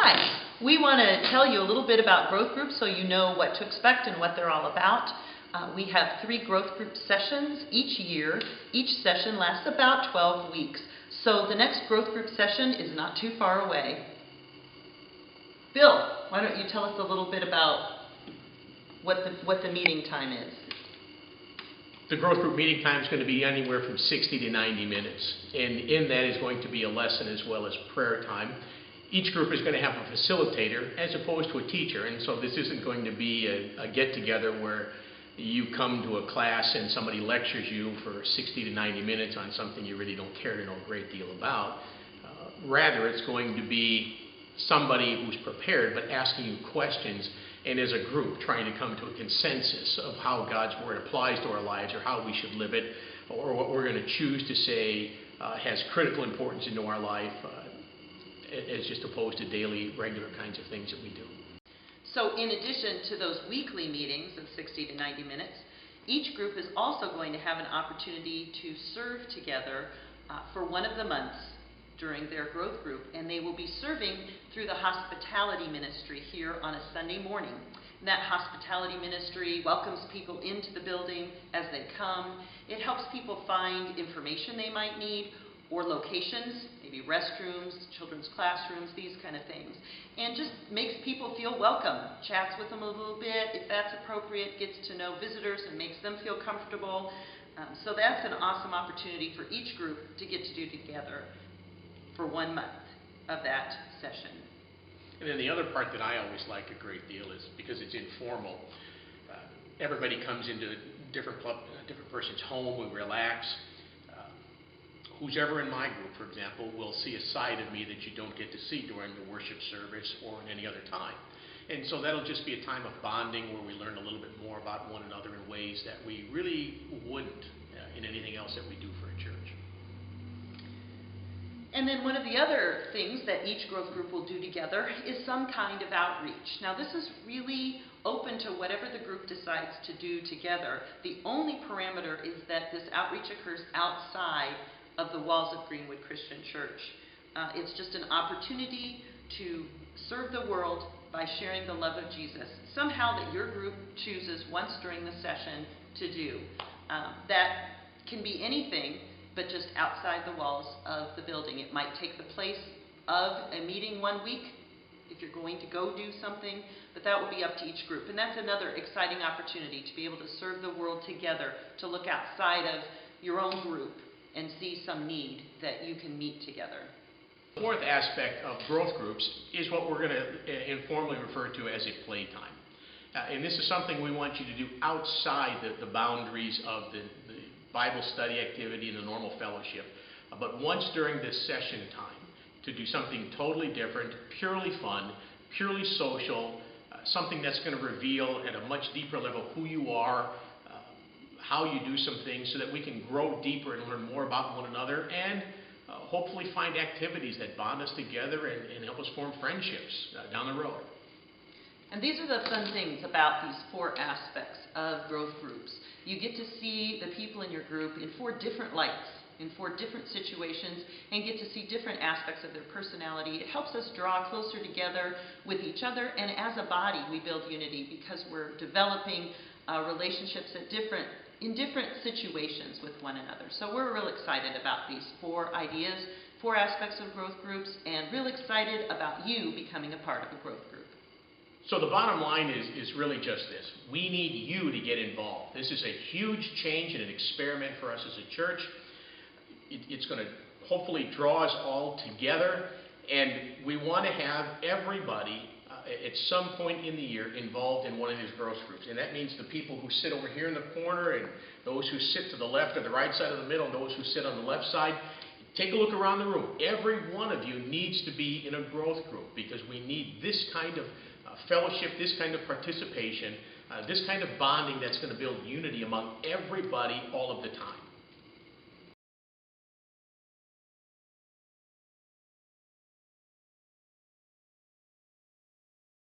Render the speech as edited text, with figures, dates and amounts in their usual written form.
Hi, we want to tell you a little bit about growth groups so you know what to expect and what they're all about. We have 3 growth group sessions each year. Each session lasts about 12 weeks. So the next growth group session is not too far away. Bill, why don't you tell us a little bit about what the meeting time is? The growth group meeting time is going to be anywhere from 60 to 90 minutes. And in that is going to be a lesson as well as prayer time. Each group is going to have a facilitator as opposed to a teacher. And so this isn't going to be a get-together where you come to a class and somebody lectures you for 60 to 90 minutes on something you really don't care to know a great deal about. Rather, it's going to be somebody who's prepared but asking you questions, and as a group trying to come to a consensus of how God's Word applies to our lives, or how we should live it, or what we're going to choose to say has critical importance into our life, as just opposed to daily, regular kinds of things that we do. So in addition to those weekly meetings of 60 to 90 minutes, each group is also going to have an opportunity to serve together for one of the months during their growth group, and they will be serving through the hospitality ministry here on a Sunday morning. And that hospitality ministry welcomes people into the building as they come. It helps people find information they might need, or locations, maybe restrooms, children's classrooms, these kind of things. And just makes people feel welcome, chats with them a little bit, if that's appropriate, gets to know visitors and makes them feel comfortable. So that's an awesome opportunity for each group to get to do together for 1 month of that session. And then the other part that I always like a great deal is because it's informal. Everybody comes into a different person's home, we relax. Who's ever in my group, for example, will see a side of me that you don't get to see during the worship service or in any other time. And so that'll just be a time of bonding where we learn a little bit more about one another in ways that we really wouldn't in anything else that we do for a church. And then one of the other things that each growth group will do together is some kind of outreach. Now this is really open to whatever the group decides to do together. The only parameter is that this outreach occurs outside of the walls of Greenwood Christian Church. It's just an opportunity to serve the world by sharing the love of Jesus, somehow that your group chooses once during the session to do. That can be anything but just outside the walls of the building. It might take the place of a meeting 1 week if you're going to go do something, but that will be up to each group. And that's another exciting opportunity to be able to serve the world together, to look outside of your own group and see some need that you can meet together. The fourth aspect of growth groups is what we're going to informally refer to as a playtime. And this is something we want you to do outside the boundaries of the Bible study activity and the normal fellowship. But once during this session time, to do something totally different, purely fun, purely social, something that's going to reveal at a much deeper level who you are, how you do some things, so that we can grow deeper and learn more about one another, and hopefully find activities that bond us together and help us form friendships down the road. And these are the fun things about these 4 aspects of growth groups. You get to see the people in your group in 4 different lights, in 4 different situations, and get to see different aspects of their personality. It helps us draw closer together with each other, and as a body we build unity because we're developing relationships in different situations with one another. So we're real excited about these 4 ideas, 4 aspects of growth groups, and real excited about you becoming a part of a growth group. So the bottom line is really just this. We need you to get involved. This is a huge change and an experiment for us as a church. It's going to hopefully draw us all together, and we want to have everybody at some point in the year involved in one of these growth groups. And that means the people who sit over here in the corner, and those who sit to the left or the right side of the middle, and those who sit on the left side. Take a look around the room. Every one of you needs to be in a growth group, because we need this kind of fellowship, this kind of participation, this kind of bonding that's going to build unity among everybody all of the time.